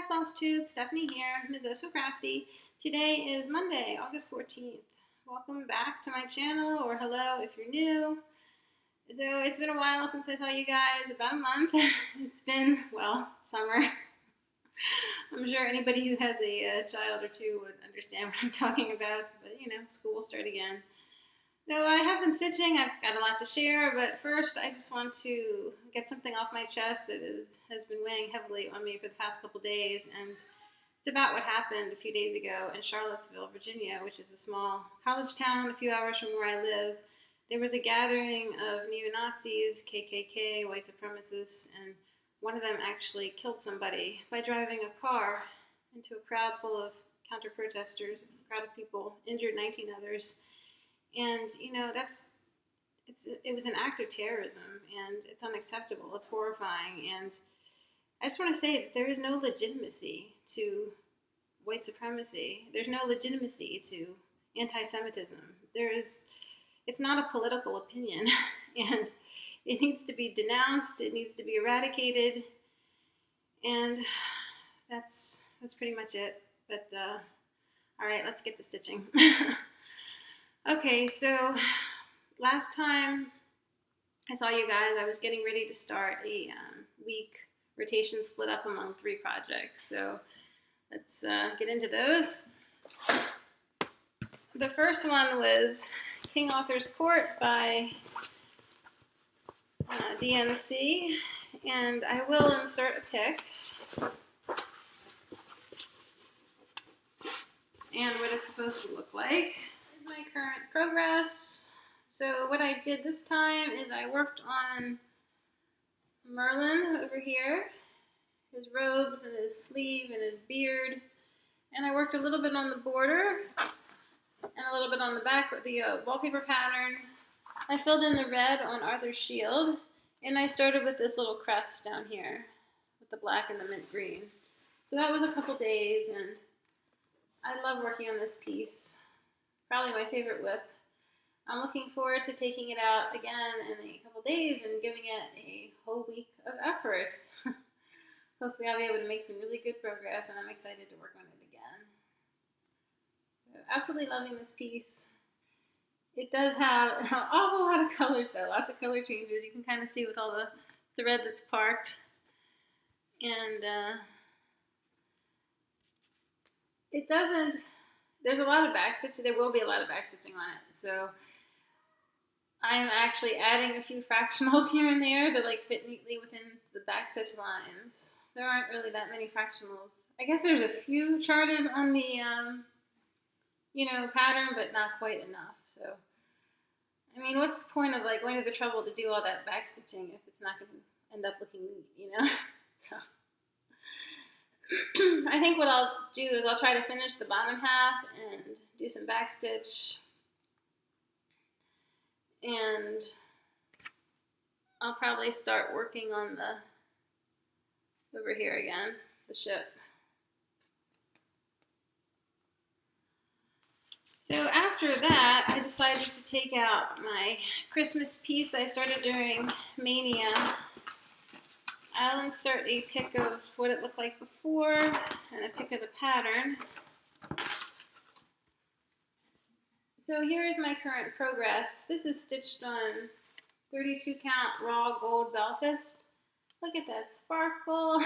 Flosstube, Stephanie here, Ms. Oh So Crafty. Today is Monday, August 14th. Welcome back to my channel, or hello if you're new. So it's been a while since I saw you guys, about a month. It's been, well, summer. I'm sure anybody who has a child or two would understand what I'm talking about, but you know, school will start again. So I have been stitching, I've got a lot to share, but first I just want to get something off my chest that has been weighing heavily on me for the past couple days, and it's about what happened a few days ago in Charlottesville, Virginia, which is a small college town a few hours from where I live. There was a gathering of neo-Nazis, KKK, white supremacists, and one of them actually killed somebody by driving a car into a crowd full of counter-protesters. A crowd of people injured 19 others. And, you know, it was an act of terrorism, and it's unacceptable. It's horrifying. And I just want to say that there is no legitimacy to white supremacy. There's no legitimacy to anti-Semitism. It's not a political opinion, and it needs to be denounced. It needs to be eradicated. And that's pretty much it. But, all right, let's get to stitching. Okay, so last time I saw you guys, I was getting ready to start a week rotation split up among 3 projects. So let's get into those. The first one was King Arthur's Court by DMC, and I will insert a pic and what it's supposed to look like. My current progress. So what I did this time is I worked on Merlin over here, his robes and his sleeve and his beard, and I worked a little bit on the border and a little bit on the back, the wallpaper pattern. I filled in the red on Arthur's shield, and I started with this little crest down here with the black and the mint green. So that was a couple days, and I love working on this piece. Probably my favorite whip. I'm looking forward to taking it out again in a couple days and giving it a whole week of effort. Hopefully I'll be able to make some really good progress, and I'm excited to work on it again. So, absolutely loving this piece. It does have an awful lot of colors though, lots of color changes. You can kind of see with all the thread that's parked. And it doesn't... There's a lot of backstitching. There will be a lot of backstitching on it. So I'm actually adding a few fractionals here and there to like fit neatly within the backstitch lines. There aren't really that many fractionals. I guess there's a few charted on the pattern, but not quite enough. So I mean, what's the point of like going to the trouble to do all that backstitching if it's not going to end up looking neat, you know? So I think what I'll do is I'll try to finish the bottom half and do some backstitch, and I'll probably start working on the over here again, the ship. So after that, I decided to take out my Christmas piece I started during Mania. I'll insert a pic of what it looked like before and a pic of the pattern. So here's my current progress. This is stitched on 32 count raw gold Belfast. Look at that sparkle.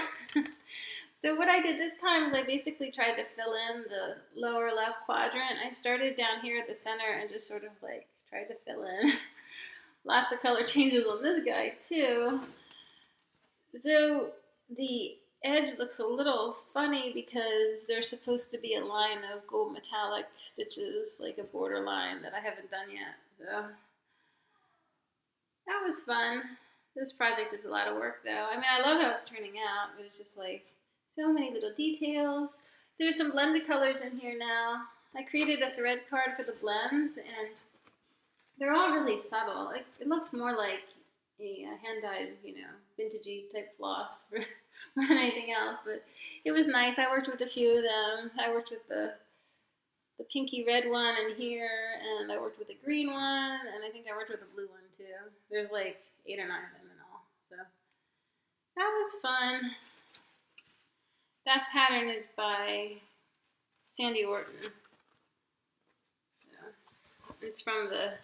So what I did this time is I basically tried to fill in the lower left quadrant. I started down here at the center and just sort of like tried to fill in. Lots of color changes on this guy too. So the edge looks a little funny because there's supposed to be a line of gold metallic stitches, like a border line that I haven't done yet. So that was fun. This project is a lot of work though. I mean, I love how it's turning out, but it's just like so many little details. There's some blended colors in here now. I created a thread card for the blends, and they're all really subtle. It looks more like a hand-dyed, vintagey type floss than anything else, but it was nice. I worked with a few of them. I worked with the pinky red one in here, and I worked with the green one, and I think I worked with the blue one too. There's like 8 or 9 of them in all, so that was fun. That pattern is by Sandy Orton. It's from the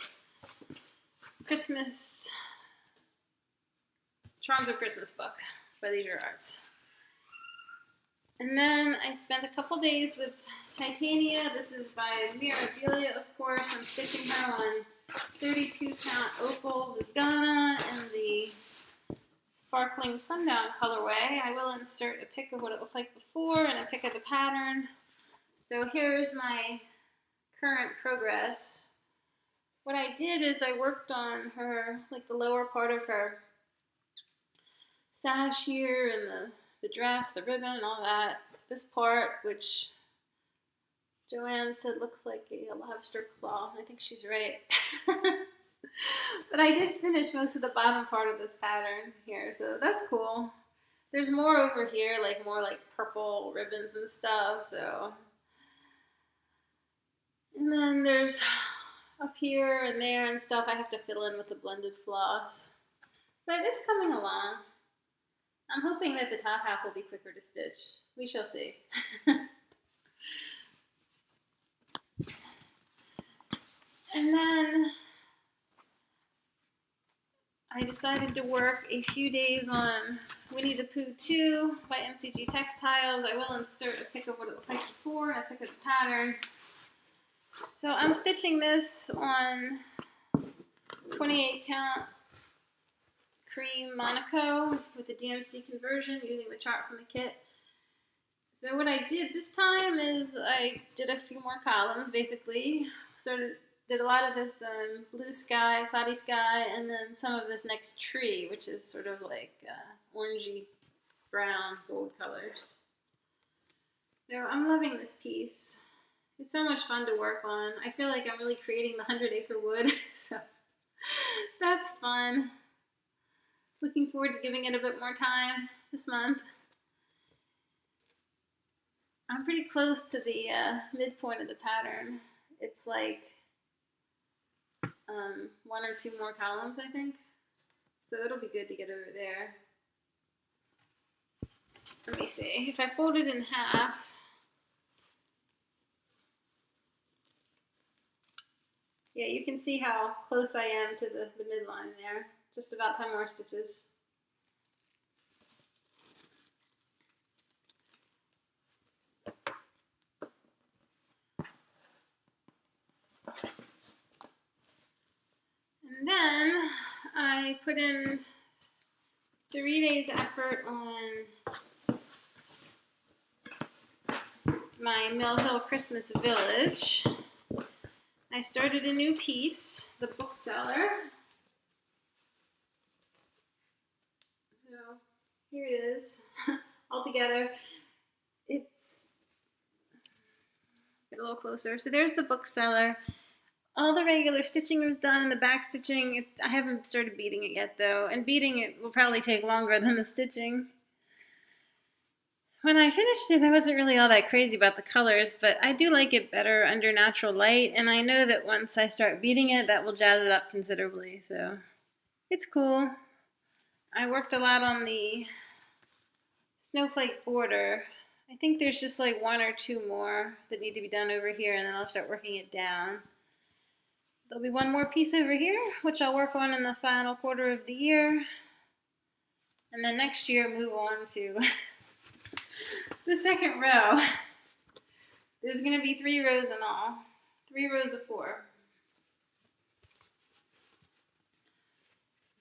Charms of Christmas book by Leisure Arts. And then I spent a couple days with Titania. This is by Mirabilia, of course. I'm stitching her on 32 count opal with Ghana and the sparkling sundown colorway. I will insert a pic of what it looked like before and a pic of the pattern. So here's my current progress. What I did is I worked on her, like the lower part of her sash here and the dress, the ribbon and all that. This part, which Joanne said looks like a lobster claw. I think she's right. But I did finish most of the bottom part of this pattern here, so that's cool. There's more over here, like more like purple ribbons and stuff, so. And then there's up here and there and stuff I have to fill in with the blended floss. But it's coming along. I'm hoping that the top half will be quicker to stitch. We shall see. And then I decided to work a few days on Winnie the Pooh 2 by MCG Textiles. I will insert a pic of what it looked like before and a pic of the pattern. So I'm stitching this on 28 count cream Monaco with the DMC conversion using the chart from the kit. So what I did this time is I did a few more columns basically. Sort of did a lot of this blue sky, cloudy sky, and then some of this next tree, which is sort of like orangey brown gold colors. So I'm loving this piece. It's so much fun to work on. I feel like I'm really creating the 100-acre wood, so that's fun. Looking forward to giving it a bit more time this month. I'm pretty close to the midpoint of the pattern. It's like one or two more columns, I think. So it'll be good to get over there. Let me see. If I fold it in half, yeah, you can see how close I am to the midline there. Just about 10 more stitches. And then I put in 3 days effort on my Mill Hill Christmas Village. I started a new piece, the bookseller. So here it is, all together. It's get a little closer. So there's the bookseller. All the regular stitching is done, and the back stitching, I haven't started beading it yet though, and beading it will probably take longer than the stitching. When I finished it, I wasn't really all that crazy about the colors, but I do like it better under natural light, and I know that once I start beading it, that will jazz it up considerably, so it's cool. I worked a lot on the snowflake border. I think there's just like 1 or 2 more that need to be done over here, and then I'll start working it down. There'll be 1 more piece over here, which I'll work on in the final quarter of the year, and then next year move on to the second row. There's going to be 3 rows in all. 3 rows of 4.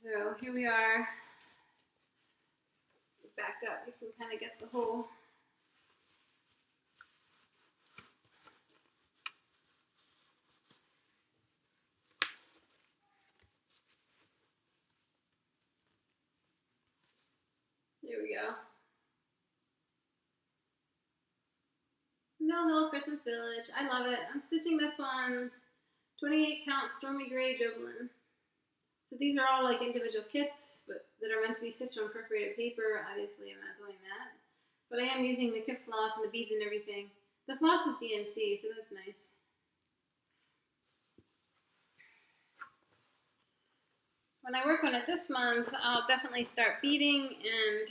So here we are. Back up, you can kind of get the whole. There we go. Mill Hill Christmas Village. I love it. I'm stitching this on 28 count Stormy Gray Joblin. So these are all like individual kits, but that are meant to be stitched on perforated paper. Obviously, I'm not doing that. But I am using the kit floss and the beads and everything. The floss is DMC, so that's nice. When I work on it this month, I'll definitely start beading, and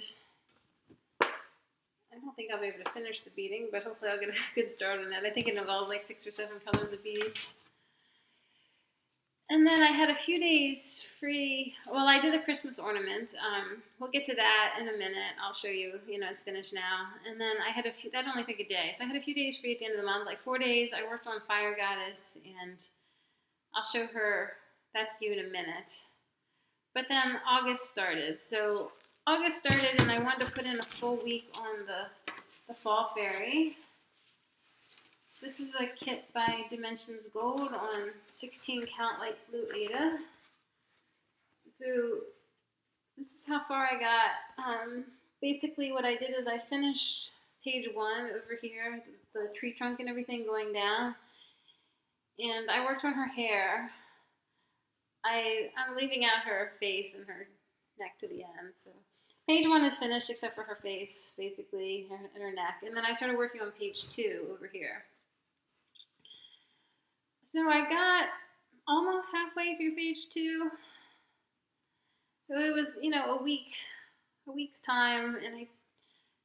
I don't think I'll be able to finish the beading, but hopefully I'll get a good start on it. I think it involves like 6 or 7 colors of beads. And then I had a few days free. Well, I did a Christmas ornament. We'll get to that in a minute. I'll show you, it's finished now. And then I had a few, that only took a day. So I had a few days free at the end of the month, like 4 days. I worked on Fire Goddess, and I'll show her, that's you in a minute. But then August started. So August started, and I wanted to put in a full week on the Fall Fairy. This is a kit by Dimensions Gold on 16 count light blue Aida. So this is how far I got. Basically what I did is I finished page 1 over here, the tree trunk and everything going down. And I worked on her hair. I'm leaving out her face and her neck to the end. So page 1 is finished except for her face, basically, and her neck. And then I started working on page 2 over here. So I got almost halfway through page 2. So it was, a week's time, and I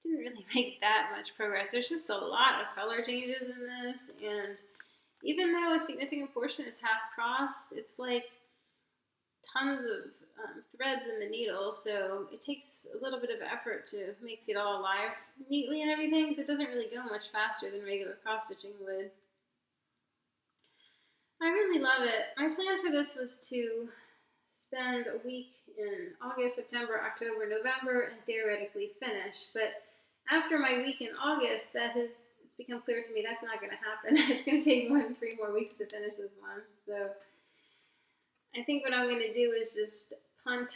didn't really make that much progress. There's just a lot of color changes in this, and even though a significant portion is half crossed, it's like tons of threads in the needle, so it takes a little bit of effort to make it all lie neatly and everything, so it doesn't really go much faster than regular cross stitching would. I really love it. My plan for this was to spend a week in August, September, October, November, and theoretically finish. But after my week in August, it's become clear to me that's not going to happen. It's going to take more than 3 more weeks to finish this one. So I think what I'm going to do is just punt.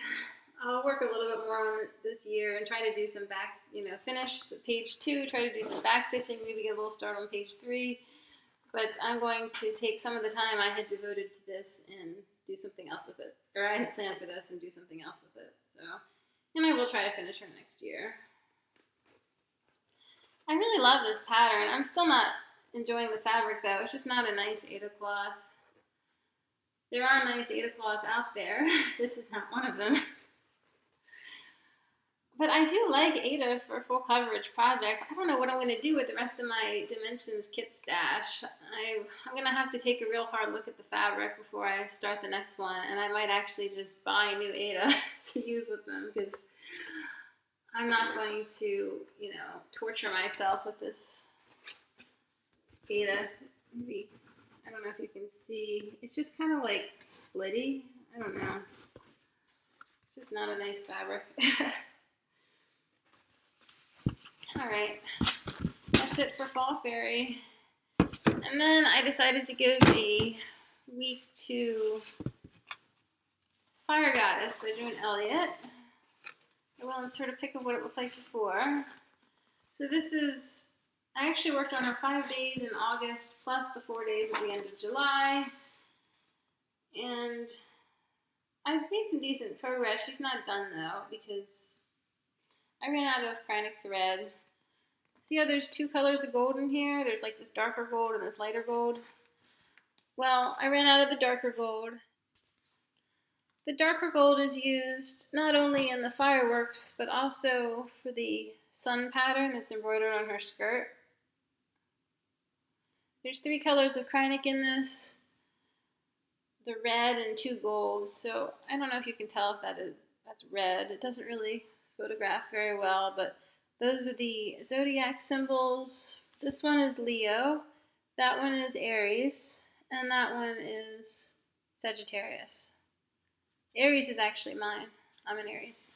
I'll work a little bit more on it this year and try to do some finish the page 2, try to do some back stitching, maybe get a little start on page 3. But I'm going to take some of the time I had devoted to this and do something else with it. Or I had planned for this and do something else with it. And I will try to finish her next year. I really love this pattern. I'm still not enjoying the fabric though. It's just not a nice Aida cloth. There are nice Aida cloths out there. This is not one of them. But I do like Aida for full coverage projects. I don't know what I'm going to do with the rest of my Dimensions kit stash. I'm going to have to take a real hard look at the fabric before I start the next one. And I might actually just buy new Aida to use with them, because I'm not going to, torture myself with this Aida. Maybe, I don't know if you can see. It's just kind of like splitty. I don't know. It's just not a nice fabric. Alright, that's it for Fall Fairy. And then I decided to give a week to Fire Goddess by Joan Elliott. I will insert a pic of what it looked like before. So this is, I actually worked on her 5 days in August, plus the 4 days at the end of July. And I've made some decent progress. She's not done though, because I ran out of Kreinik thread. See how there's 2 colors of gold in here? There's like this darker gold and this lighter gold. Well, I ran out of the darker gold. The darker gold is used not only in the fireworks, but also for the sun pattern that's embroidered on her skirt. There's 3 colors of Kreinik in this. The red and 2 golds. So I don't know if you can tell if that's red. It doesn't really photograph very well, but those are the zodiac symbols. This one is Leo, that one is Aries, and that one is Sagittarius. Aries is actually mine. I'm an Aries.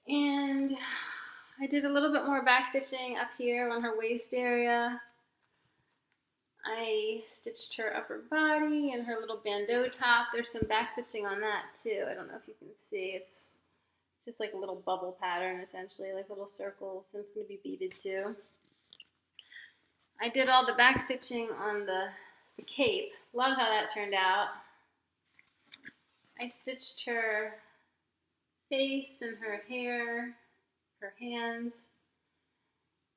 And I did a little bit more back stitching up here on her waist area. I stitched her upper body and her little bandeau top. There's some back stitching on that too. I don't know if you can see. It's just like a little bubble pattern, essentially, like little circles, and it's going to be beaded too. I did all the back stitching on the cape. Love how that turned out. I stitched her face and her hair, her hands.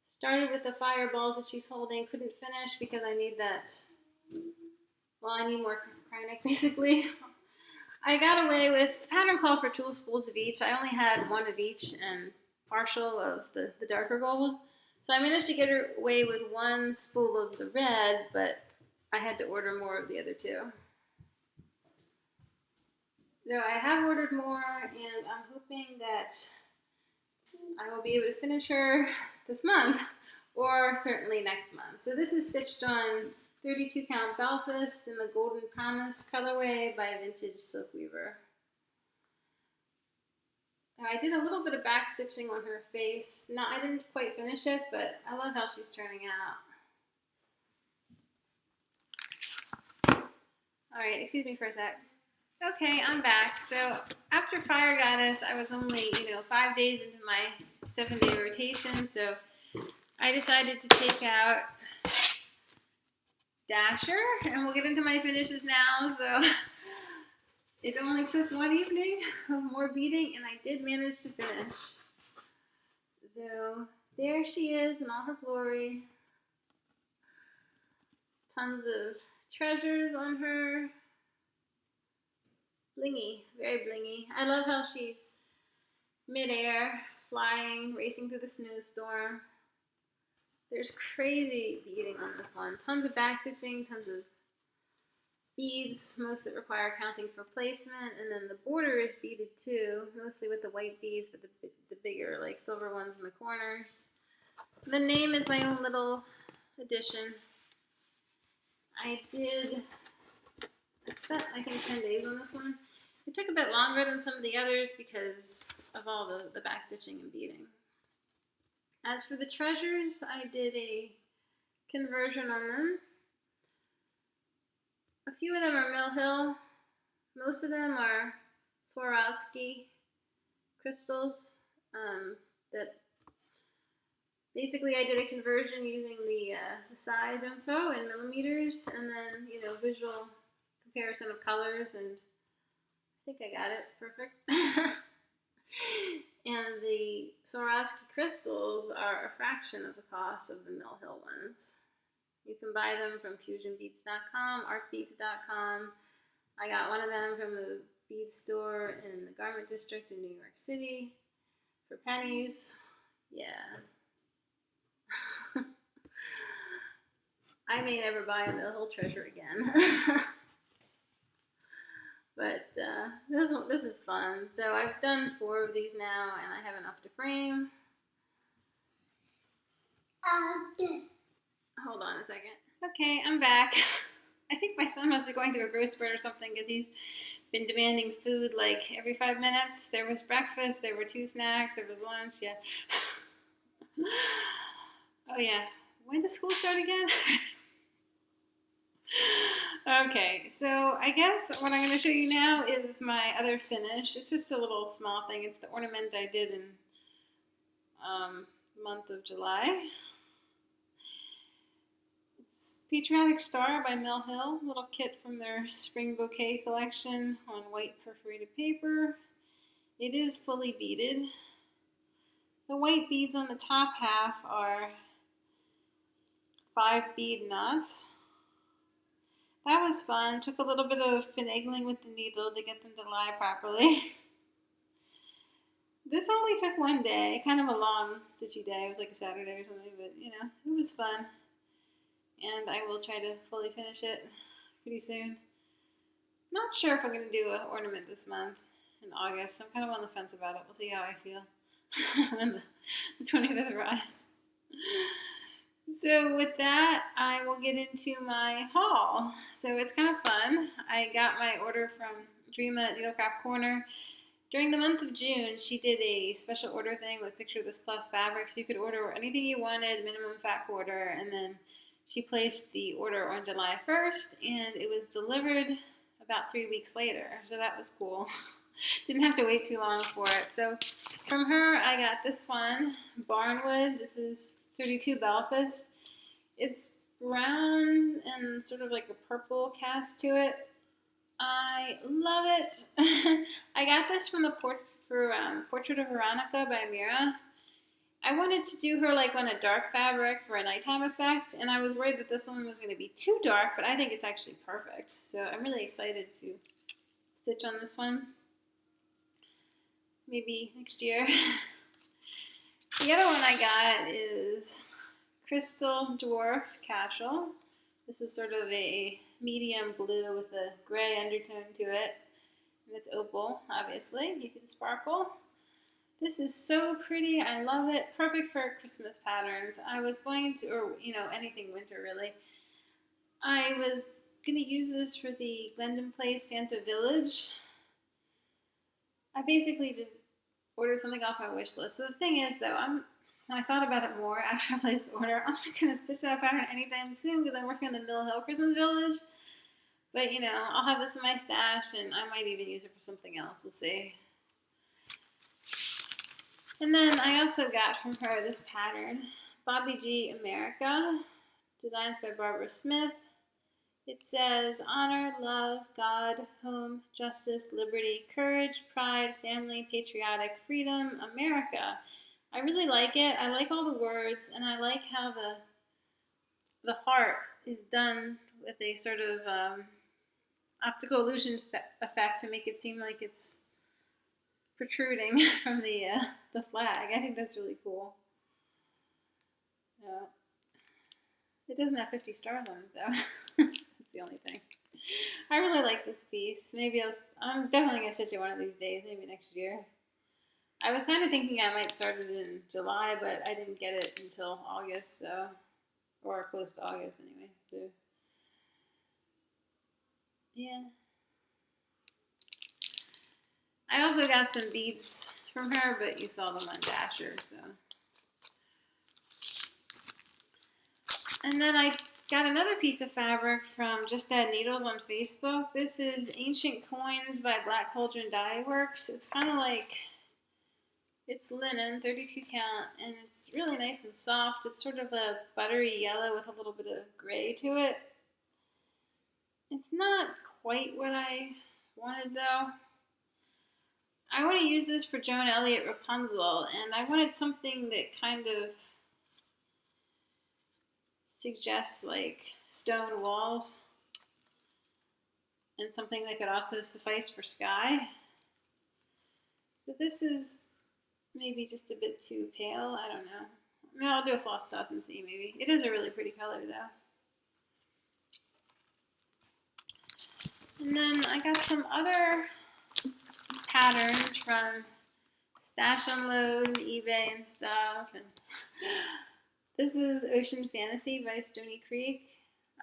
Started with the fireballs that she's holding. Couldn't finish because I need that. Well, I need more Kreinik, basically. I got away with pattern call for 2 spools of each. I only had 1 of each, and partial of the darker gold. So I managed to get away with one spool of the red, but I had to order more of the other two. So I have ordered more, and I'm hoping that I will be able to finish her this month, or certainly next month. So this is stitched on 32 count Belfast in the Golden Promise colorway by Vintage Silk Weaver. Now I did a little bit of back stitching on her face. No, I didn't quite finish it, but I love how she's turning out. Alright, excuse me for a sec. Okay, I'm back. So after Fire Goddess, I was only, 5 days into my 7-day rotation, so I decided to take out Dasher, and we'll get into my finishes now. So it only took one evening of more beading, and I did manage to finish. So there she is in all her glory. Tons of treasures on her. Blingy, very blingy. I love how she's midair, flying, racing through the snowstorm. There's crazy beading on this one. Tons of backstitching, tons of beads, most that require counting for placement, and then the border is beaded too, mostly with the white beads, but the bigger, like silver ones in the corners. The name is my own little addition. I spent, I think, 10 days on this one. It took a bit longer than some of the others because of all the backstitching and beading. As for the treasures, I did a conversion on them. A few of them are Mill Hill. Most of them are Swarovski crystals. That basically I did a conversion using the size info in millimeters, and then visual comparison of colors, and I think I got it perfect. And the Swarovski crystals are a fraction of the cost of the Mill Hill ones. You can buy them from fusionbeads.com, artbeads.com. I got one of them from a bead store in the Garment District in New York City for pennies. Yeah. I may never buy a Mill Hill treasure again. But this is fun. So I've done 4 of these now, and I have enough to frame. Hold on a second. Okay, I'm back. I think my son must be going through a growth spurt or something because he's been demanding food like every 5 minutes. There was breakfast, there were 2 snacks, there was lunch, yeah. Oh yeah, when does school start again? Okay, so I guess what I'm going to show you now is my other finish. It's just a little small thing. It's the ornament I did in month of July. It's Patriotic Star by Mill Hill, a little kit from their Spring Bouquet collection on white perforated paper. It is fully beaded. The white beads on the top half are 5 bead knots. That was fun. Took a little bit of finagling with the needle to get them to lie properly. This only took 1 day, kind of a long stitchy day. It was like a Saturday or something, but it was fun. And I will try to fully finish it pretty soon. Not sure if I'm going to do an ornament this month in August. I'm kind of on the fence about it. We'll see how I feel when the 20th arrives. So with that, I will get into my haul. So it's kind of fun. I got my order from Dreama at Needlecraft Corner. During the month of June, she did a special order thing with Picture This Plus fabrics. You could order anything you wanted, minimum fat quarter, and then she placed the order on July 1st, and it was delivered about 3 weeks later. So that was cool. Didn't have to wait too long for it. So from her, I got this one, Barnwood. This is 32 Belfast. It's brown and sort of like a purple cast to it. I love it. I got this from the Portrait of Veronica by Mira. I wanted to do her like on a dark fabric for a nighttime effect, and I was worried that this one was going to be too dark, but I think it's actually perfect. So I'm really excited to stitch on this one. Maybe next year. The other one I got is Crystal Dwarf Casual. This is sort of a medium blue with a gray undertone to it. And it's opal, obviously. You see the sparkle? This is so pretty. I love it. Perfect for Christmas patterns. I was going to, or anything winter really. I was going to use this for the Glendon Place Santa Village. I basically just ordered something off my wish list. So the thing is, though, when I thought about it more after I placed the order, I'm not going to stitch that pattern anytime soon because I'm working on the Mill Hill Christmas Village. But, I'll have this in my stash, and I might even use it for something else. We'll see. And then I also got from her this pattern, Bobby G America, designs by Barbara Smith. It says, honor, love, God, home, justice, liberty, courage, pride, family, patriotic, freedom, America. I really like it. I like all the words, and I like how the heart is done with a sort of optical illusion effect to make it seem like it's protruding from the flag. I think that's really cool. It doesn't have 50 stars on it, though. That's the only thing. I really like this piece. Maybe I'm definitely going to stitch it one of these days, maybe next year. I was kind of thinking I might start it in July, but I didn't get it until August, so, or close to August anyway. So, yeah. I also got some beads from her, but you saw them on Dasher, so. And then I got another piece of fabric from Just Add Needles on Facebook. This is Ancient Coins by Black Cauldron Dye Works. It's kind of like, it's linen, 32 count, and it's really nice and soft. It's sort of a buttery yellow with a little bit of gray to it. It's not quite what I wanted, though. I want to use this for Joan Elliott Rapunzel, and I wanted something that kind of suggests like stone walls and something that could also suffice for sky. But this is maybe just a bit too pale. I don't know. I mean, I'll do a floss toss and see maybe. It is a really pretty color though. And then I got some other patterns from Stash Unload and eBay and stuff. And this is Ocean Fantasy by Stony Creek.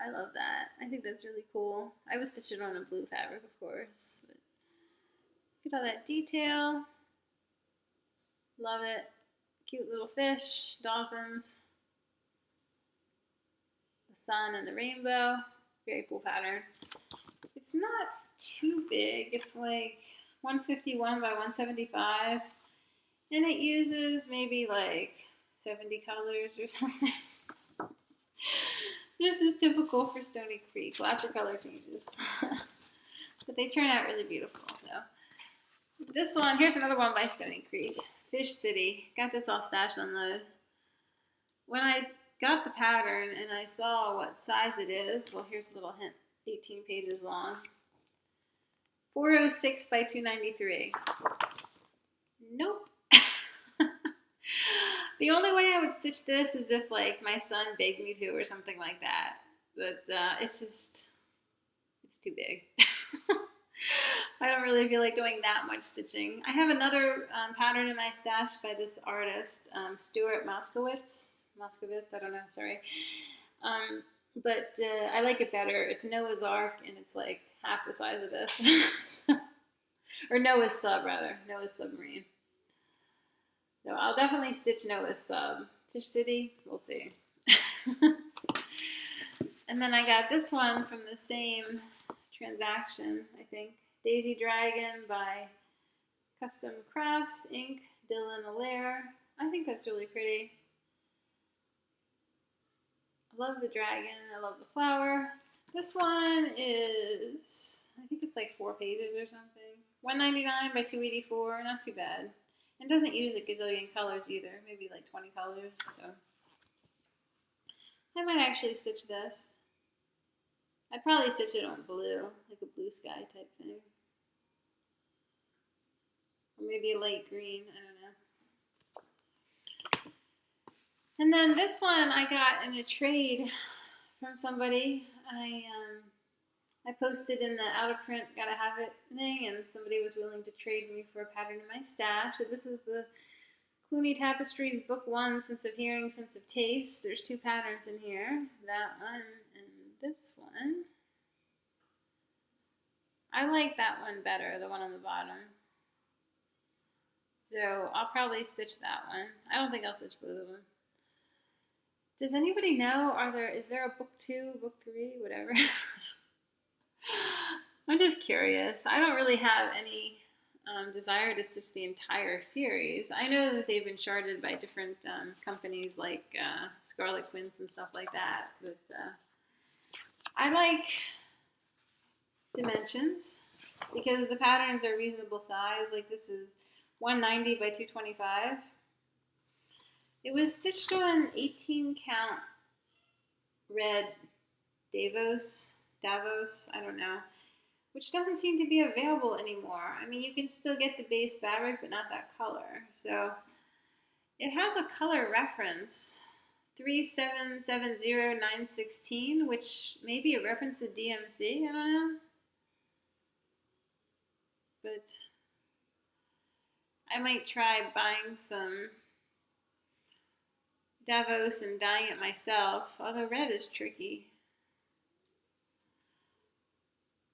I love that. I think that's really cool. I would stitch it on a blue fabric, of course. But look at all that detail. Love it. Cute little fish, dolphins, the sun and the rainbow. Very cool pattern. It's not too big. It's like 151 by 175. And it uses maybe like 70 colors or something. This is typical for Stony Creek. Lots of color changes. But they turn out really beautiful. So this one, here's another one by Stony Creek. Fish City. Got this off Stash Unload. When I got the pattern and I saw what size it is, well, here's a little hint. 18 pages long. 406 by 293. Nope. The only way I would stitch this is if like my son begged me to or something like that. But it's too big. I don't really feel like doing that much stitching. I have another pattern in my stash by this artist, Stuart Moskowitz, I don't know, sorry. But I like it better. It's Noah's Ark, and it's like half the size of this. Or Noah's Sub, rather. Noah's Submarine. So I'll definitely stitch Noah's Sub. Fish City, we'll see. And then I got this one from the same transaction, I think. Daisy Dragon by Custom Crafts, Inc., Dylan Allaire. I think that's really pretty. I love the dragon. I love the flower. This one is, I think it's like 4 pages or something. $1.99 by $2.84. Not too bad. It doesn't use a gazillion colors either. Maybe like 20 colors. So I might actually stitch this. I'd probably stitch it on blue, like a blue sky type thing. Or maybe a light green. I don't know. And then this one I got in a trade from somebody. I posted in the out of print gotta have it thing, and somebody was willing to trade me for a pattern in my stash. So this is the Clooney Tapestries Book 1, Sense of Hearing, Sense of Taste. There's 2 patterns in here, that one and this one. I like that one better, the one on the bottom. So I'll probably stitch that one. I don't think I'll stitch both of them. Does anybody know, is there a book 2, book 3, whatever? I'm just curious. I don't really have any desire to stitch the entire series. I know that they've been charted by different companies like Scarlet Quince and stuff like that, but I like dimensions because the patterns are reasonable size. Like this is 190 by 225. It was stitched on 18 count red Davos, I don't know, which doesn't seem to be available anymore. I mean, you can still get the base fabric, but not that color. So it has a color reference, 3770916, which may be a reference to DMC, I don't know. But I might try buying some Davos and dyeing it myself, although red is tricky.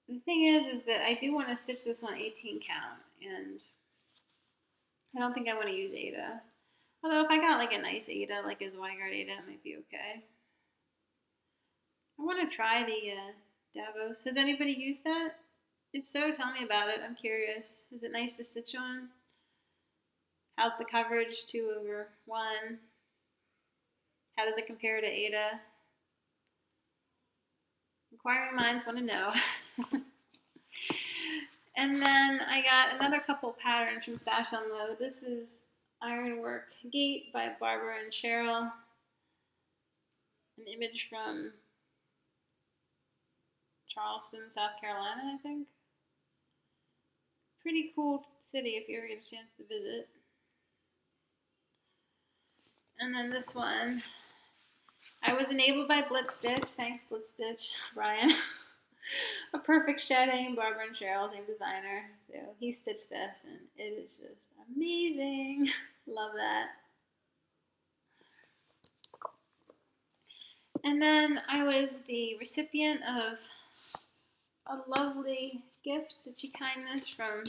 The thing is that I do want to stitch this on 18 count, and I don't think I want to use Aida. Although if I got like a nice Aida, like a Zweigart Aida, it might be okay. I want to try the Davos. Has anybody used that? If so, tell me about it. I'm curious. Is it nice to stitch on? How's the coverage? 2/1. How does it compare to Aida? Inquiring minds want to know. And then I got another couple patterns from Stash Unload. This is Ironwork Gate by Barbara and Cheryl. An image from Charleston, South Carolina, I think. Pretty cool city if you ever get a chance to visit. And then this one, I was enabled by Blitz Stitch. Thanks, Blitz Stitch, Brian. A perfect shedding, Barbara and Cheryl, same designer. So he stitched this, and it is just amazing. Love that. And then I was the recipient of a lovely gift, Stitchy Kindness, from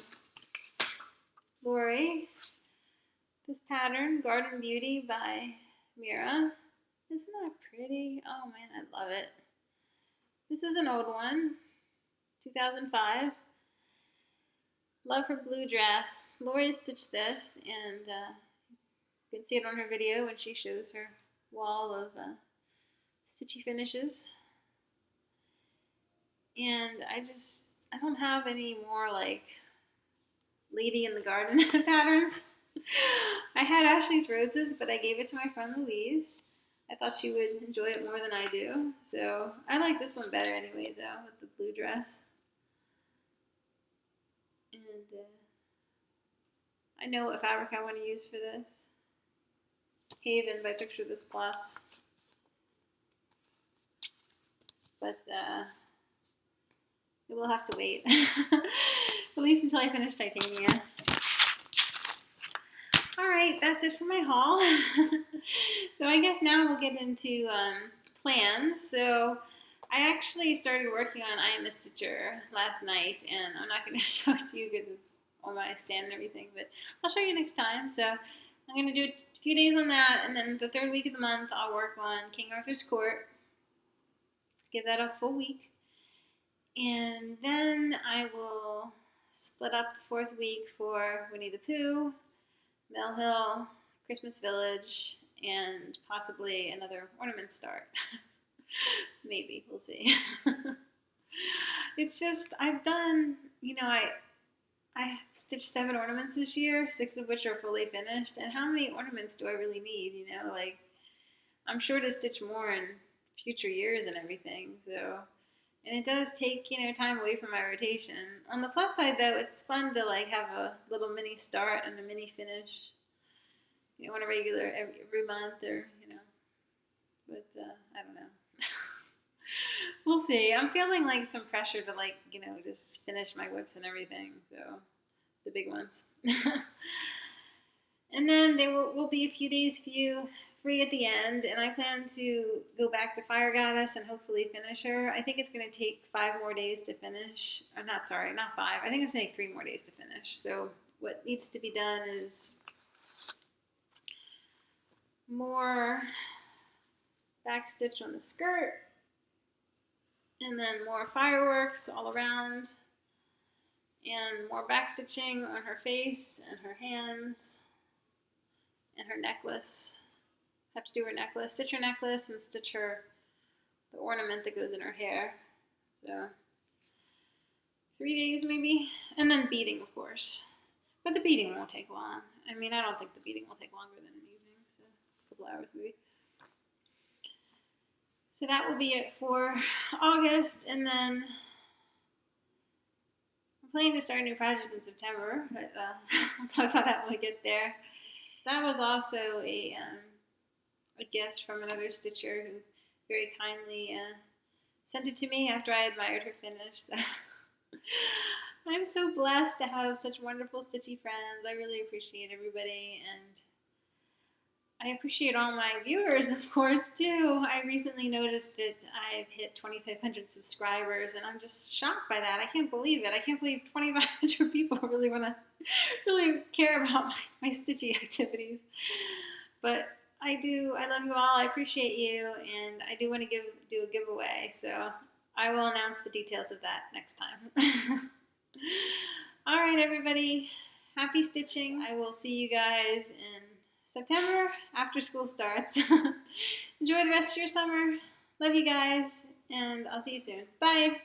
Lori. This pattern, Garden Beauty by Mira. Isn't that pretty? Oh man, I love it. This is an old one, 2005. Love her blue dress. Lori stitched this, and you can see it on her video when she shows her wall of stitchy finishes. And I don't have any more like Lady in the Garden patterns. I had Ashley's Roses, but I gave it to my friend Louise. I thought she would enjoy it more than I do. So I like this one better anyway, though, with the blue dress. And I know what fabric I want to use for this. Haven by Picture This Plus. But it will have to wait. At least until I finish Titania. Alright, that's it for my haul. So I guess now we'll get into plans. So I actually started working on I Am a Stitcher last night, and I'm not going to show it to you because it's on my stand and everything, but I'll show you next time. So I'm going to do a few days on that, and then the third week of the month I'll work on King Arthur's Court. Give that a full week. And then I will split up the fourth week for Winnie the Pooh, Mill Hill, Christmas Village, and possibly another ornament start. Maybe, we'll see. It's just, I've done, I stitched 7 ornaments this year, 6 of which are fully finished, and how many ornaments do I really need, I'm sure to stitch more in future years and everything, so, and it does take, time away from my rotation. On the plus side, though, it's fun to, have a little mini start and a mini finish, on a regular every month or, but I don't know. We'll see. I'm feeling like some pressure to just finish my whips and everything, so the big ones. And then there will be a few days for you free at the end, and I plan to go back to Fire Goddess and hopefully finish her. I think it's going to take 5 more days to finish. Or not 5. I think it's going to take 3 more days to finish. So what needs to be done is more backstitch on the skirt, and then more fireworks all around, and more backstitching on her face and her hands and her necklace. Have to do her necklace, stitch her necklace, and stitch her the ornament that goes in her hair. So 3 days maybe, and then beading, of course. But the beading won't take long. I mean, I don't think the beading will take longer than an evening, so a couple hours maybe. So that will be it for August, and then I'm planning to start a new project in September, but I'll talk about that when we get there. That was also a gift from another stitcher who very kindly sent it to me after I admired her finish. So I'm so blessed to have such wonderful stitchy friends. I really appreciate everybody, and I appreciate all my viewers, of course, too. I recently noticed that I've hit 2,500 subscribers, and I'm just shocked by that. I can't believe it. I can't believe 2,500 people really care about my stitchy activities. But I do. I love you all. I appreciate you, and I do want to do a giveaway. So I will announce the details of that next time. All right, everybody. Happy stitching. I will see you guys in September after school starts. Enjoy the rest of your summer. Love you guys, and I'll see you soon. Bye.